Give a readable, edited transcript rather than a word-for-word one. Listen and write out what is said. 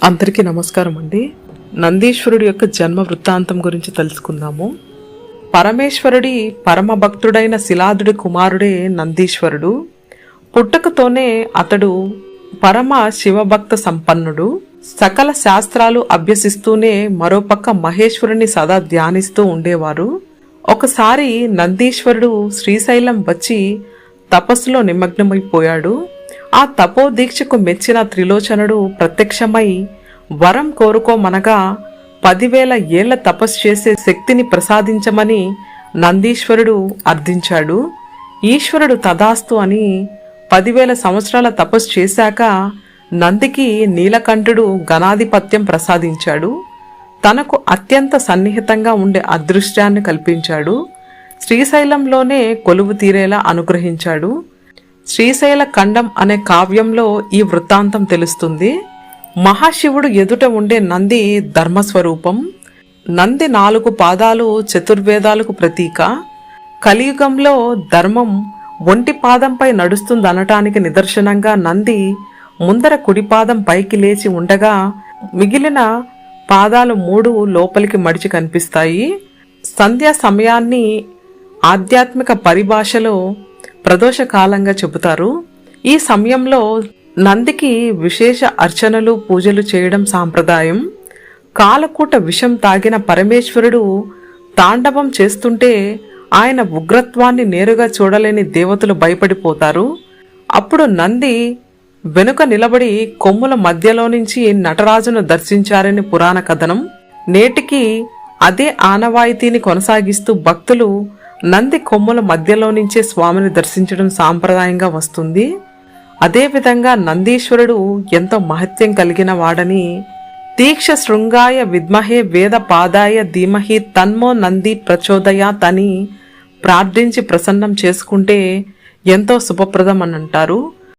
అందరికీ నమస్కారం అండి. నందీశ్వరుడి యొక్క జన్మ వృత్తాంతం గురించి తెలుసుకుందాము. పరమేశ్వరుడి పరమ భక్తుడైన శిలాదుడి కుమారుడే నందీశ్వరుడు. పుట్టకతోనే అతడు పరమ శివభక్త సంపన్నుడు. సకల శాస్త్రాలు అభ్యసిస్తూనే మరోపక్క మహేశ్వరుని సదా ధ్యానిస్తూ ఉండేవారు. ఒకసారి నందీశ్వరుడు శ్రీశైలం వచ్చి తపస్సులో నిమగ్నమైపోయాడు. ఆ తపోదీక్షకు మెచ్చిన త్రిలోచనుడు ప్రత్యక్షమై వరం కోరుకోమనగా 10,000 ఏళ్ల తపస్సు చేసే శక్తిని ప్రసాదించమని నందీశ్వరుడు అర్థించాడు. ఈశ్వరుడు తదాస్తు అని 10,000 సంవత్సరాల తపస్సు చేశాక నందికి నీలకంఠుడు గణాధిపత్యం ప్రసాదించాడు. తనకు అత్యంత సన్నిహితంగా ఉండే అదృష్టాన్ని కల్పించాడు. శ్రీశైలంలోనే కొలువు తీరేలా అనుగ్రహించాడు. శ్రీశైల ఖండం అనే కావ్యంలో ఈ వృత్తాంతం తెలుస్తుంది. మహాశివుడు ఎదుట ఉండే నంది ధర్మస్వరూపం. నంది 4 పాదాలు చతుర్వేదాలకు ప్రతీక. కలియుగంలో ధర్మం ఒంటి పాదంపై నడుస్తుందనటానికి నిదర్శనంగా నంది ముందర కుడిపాదం పైకి లేచి ఉండగా మిగిలిన పాదాలు 3 లోపలికి మడిచి కనిపిస్తాయి. సంధ్యా సమయాన్ని ఆధ్యాత్మిక పరిభాషలో ప్రదోష కాలంగా చెబుతారు. ఈ సమయంలో నందికి విశేష అర్చనలు పూజలు చేయడం సాంప్రదాయం. కాలకూట విషం తాగిన పరమేశ్వరుడు తాండవం చేస్తుంటే ఆయన ఉగ్రత్వాన్ని నేరుగా చూడలేని దేవతలు భయపడిపోతారు. అప్పుడు నంది వెనుక నిలబడి కొమ్ముల మధ్యలో నుంచి నటరాజును దర్శించారని పురాణ కథనం. నేటికి అదే ఆనవాయితీని కొనసాగిస్తూ భక్తులు నంది కొమ్ముల మధ్యలో నుంచే స్వామిని దర్శించడం సాంప్రదాయంగా వస్తుంది. అదేవిధంగా నందీశ్వరుడు ఎంతో మహత్యం కలిగిన వాడని దీక్ష శృంగాయ విద్మహే వేద పాదాయ ధీమహి తన్మో నంది ప్రచోదయాత్ అని ప్రార్థించి ప్రసన్నం చేసుకుంటే ఎంతో శుభప్రదం అని అంటారు.